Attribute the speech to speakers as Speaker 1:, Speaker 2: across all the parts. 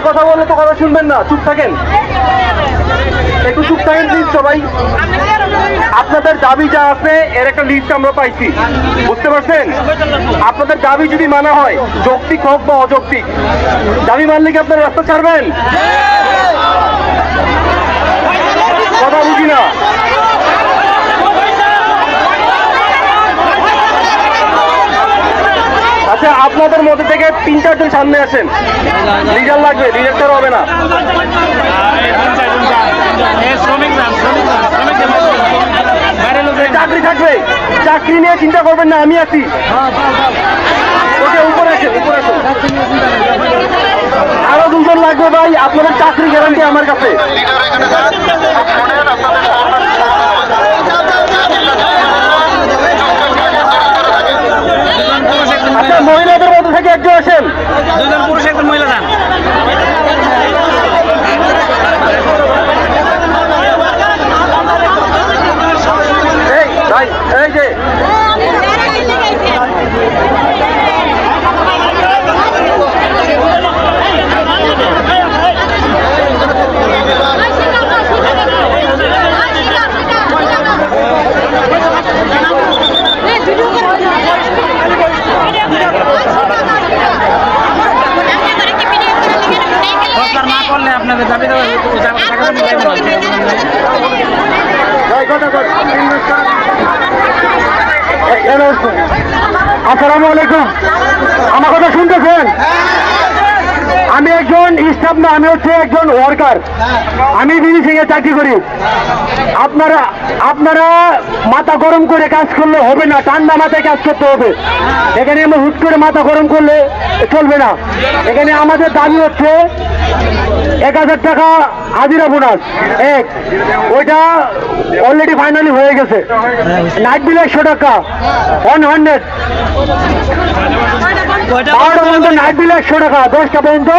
Speaker 1: কথা বললে তো কথা শুনবেন না, চুপ থাকেন, একটু চুপ থাকেন প্লিজ সবাই। আপনাদের দাবি যা আছে এর একটা লিস্ট আমরা পাইছি, বুঝতে পারছেন? আপনাদের দাবি যদি মানা হয়, যৌক্তিক হোক বা অযৌক্তিক, দাবি মানলে কি আপনারা রাস্তা ছাড়বেন? কথা বুঝি না। আচ্ছা, আপনাদের মধ্যে থেকে 3-4 জন সামনে আসেন, লিডার লাগবে, লিডার হবে না। চাকরি থাকবে, চাকরি নিয়ে চিন্তা করবেন না, আমি আছি। ওকে, উপরে আসেন, উপরে আসেন। আরো 2 জন লাগবে ভাই, আপনাদের চাকরি গ্যারান্টি আমার কাছে। আচ্ছা, মহিলাদের মধ্যে থেকে 1 জন আসেন।
Speaker 2: 2 জন পুরুষ 1 জন মহিলা যান।
Speaker 1: এই ভাই, এই যে
Speaker 2: আপনাদের দাবি
Speaker 1: আসসালামু আলাইকুম, আমার কথা শুনতেছেন? আমি একজন স্টাফ না, আমি হচ্ছে একজন ওয়ার্কার। আমি বিডি সিং এ চাকরি করি। আপনারা মাথা গরম করে কাজ করলে হবে না, ঠান্ডা মাথায় কাজ করতে হবে। এখানে আমরা হুট করে মাথা গরম করলে চলবে না। এখানে আমাদের দাবি হচ্ছে 1000 টাকা হাজিরা বোনাস, ওইটা অলরেডি ফাইনালি হয়ে গেছে। নাইট বিল 100 টাকা, 100 12টা পর্যন্ত নাইট বিল 100 টাকা, 10টা পর্যন্ত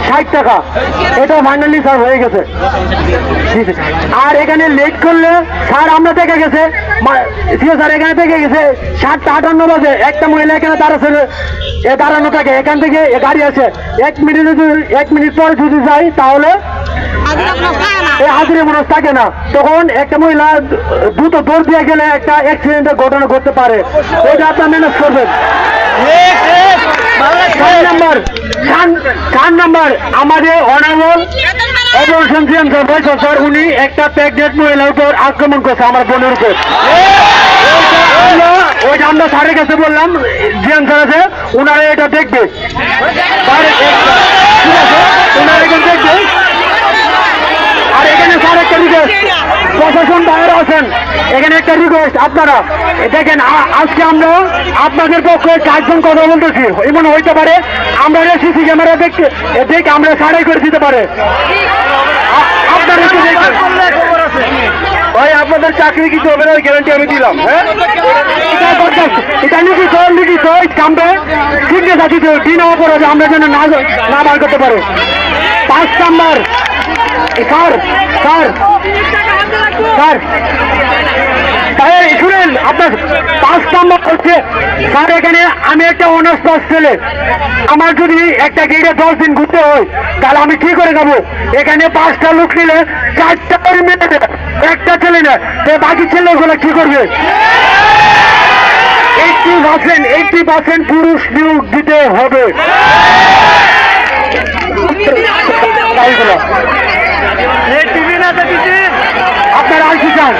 Speaker 1: 60 টাকা, এটা ফাইনালি স্যার হয়ে গেছে। আর এখানে লেট করলে স্যার আমরা দেখে গেছে, স্যার এখানে দেখে গেছে 7:58 বাজে একটা মহিলা এখানে দাঁড়ানো থাকে, এখান থেকে গাড়ি আছে 1 মিনিট পরে যদি যাই তাহলে এই হাজিরা বোনাস থাকে না। তখন একটা মহিলা দ্রুত দৌড় দিয়ে গেলে একটা অ্যাক্সিডেন্টের ঘটনা ঘটতে পারে, ওইটা আপনার ম্যানেজ করবেন। 4 নাম্বার আমাদের অনারেবল অপারেশন জিএম স্যার, উনি একটা প্রেগনেন্ট মহিলার উপর আক্রমণ করছে, আমার বোনের উপর। ওইটা আমরা স্যারের কাছে বললাম, জিএম স্যার আছে, ওনারা এটা দেখবে, ওনারা এটা দেখবে। আর এখানে স্যার একটা রিকোয়েস্ট, প্রশাসন বাইরে আছেন, এখানে একটা রিকোয়েস্ট, আপনারা দেখেন আজকে আমরা আপনাদের পক্ষে 4 জন কথা বলতেছি, এমন হইতে পারে আমরা সিসি ক্যামেরা দেখে আমরা সারাই করে দিতে পারে। আপনারা একটু দেখেন ভাই, আপনাদের চাকরি কিছু হবে না, ওই গ্যারান্টি আমি দিলাম। হ্যাঁ, এটা লিখিত কামবে সিগনেচার আছে, দিন অপরাধে আমরা যেন না বার করতে পারে। 5 নাম্বার স্যার শুনেন, আপনার 5 নাম্বার হচ্ছে স্যার, এখানে আমি একটা অনার্স পাস ছেলে, আমার যদি একটা গেটে 10 দিন ঘুরতে হয় তাহলে আমি কি করে যাবো? এখানে 5টা লোক নিলে 4টা করে মেনে দেবে, একটা ছেলে না, বাকি ছেলেগুলো কি করবে? 80% পুরুষ নিয়োগ দিতে হবে। আপনারা আইসি চান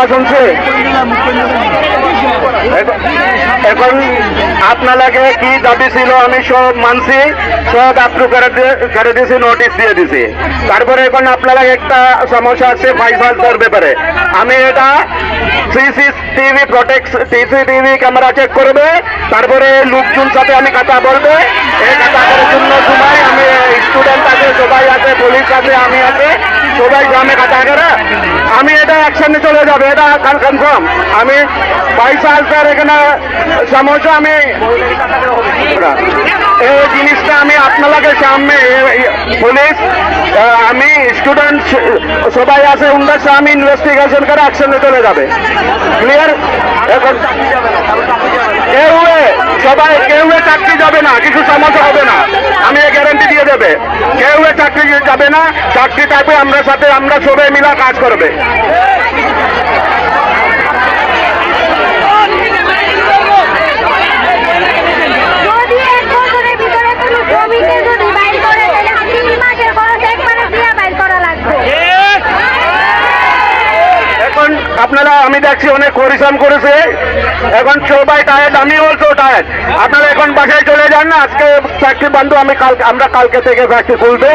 Speaker 1: কথা শুনছে এখন আপনাকে কি দাবি ছিল আমি সব মানছি, সব অ্যাপ্রুভ করে দিয়েছি, নোটিশ দিয়ে দিছি। তারপরে এখন আপনারা একটা সমস্যা আছে ফাইসাল ব্যাপারে, আমি এটা সিসিটিভি সিসিটিভি ক্যামেরা চেক করবে, তারপরে লোকজন সাথে আমি কথা বলবে। এই কথা করার জন্য সময় আমি স্টুডেন্ট আছে, সবাই আছে, পুলিশ আছে, আমি আছে, সবাই গ্রামে কথা করে আমি এটা অ্যাকশনে চলে যাবে, এটা কনফার্ম। আমি ফাইসাল স্যার এখানে সমস্যা আমি এই জিনিসটা আমি আপনাদের সামনে পুলিশ আমি স্টুডেন্ট সবাই আছে উনার সামনে ইনভেস্টিগেশন করে অ্যাকশনে চলে যাবে। ক্লিয়ার? এখন কেউ চাকরি যাবে না, কিছু সমস্যা হবে না, আমি এই গ্যারান্টি দিয়ে দেবে। কেউ চাকরি যাবে না, চাকরি থাকবে আমরা সাথে, আমরা সবাই মিলে কাজ করবে।
Speaker 3: যদি 1 বছরের ভিতরে কোনো জমিতে যদি বাইর করে তাহলে 3 মাসের খরচ একবারে দিয়ে বাইর করা লাগবে।
Speaker 1: এখন আপনারা আমি দেখছি অনেক পরিশ্রম করেছে, এখন সবাই টায়ার্ড, আমি বলছো টায়ার্ড। আপনারা এখন বাসায় চলে যান না, আজকে ফ্যাক্টরি বন্ধ, আমরা কালকে থেকে ফ্যাক্টরি খুলবো,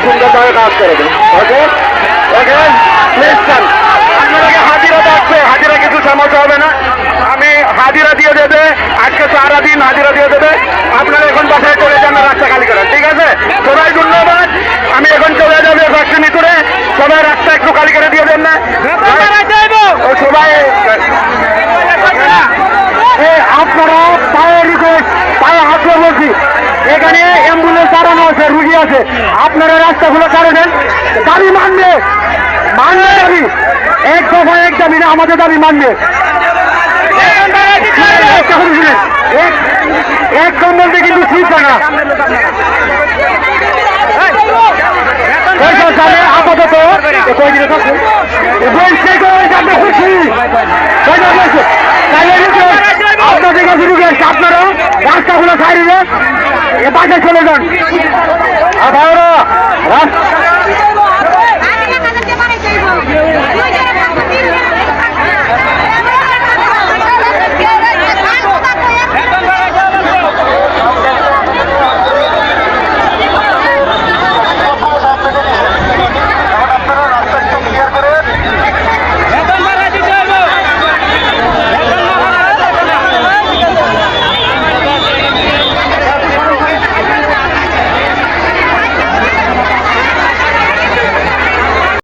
Speaker 1: সুন্দরভাবে কাজ করবে। ওকে ওকে প্লিজ স্যার, আপনাদেরকে হাজিরা থাকবে, হাজিরা কিছু সমস্যা হবে না, আমি হাজিরা দিয়ে দেবে, আজকে সারাদিন হাজিরা দিয়ে দেবে। আপনারা এখন বাসায় চলে যান, রাস্তা খালি করেন, ঠিক আছে? সবাই ধন্যবাদ, আমি এখন চলে যাবে ফ্যাক্টরি ভিতরে, সবাই রাস্তা একটু খালি করে দিয়ে দেন না ও সবাই। আপনারা পায়ে রিকোয়েস্ট, পায়ে হাত ধরে বলছি, এখানে অ্যাম্বুলেন্স দাঁড়ানো আছে, রুগী আছে, আপনারা রাস্তাগুলো করে দেন। দাবি মানবে, মানবে দাবি, এক দফা এক দাবি না, আমাদের দাবি মানবে। এক কম্বলতে কিন্তু ছিটবে না, আপাতত আপনাদের কাছে রিকোয়েস্ট, আপনারা রাস্তাগুলো ছাড়িয়ে বাসে চলে যান। আর ভাইরা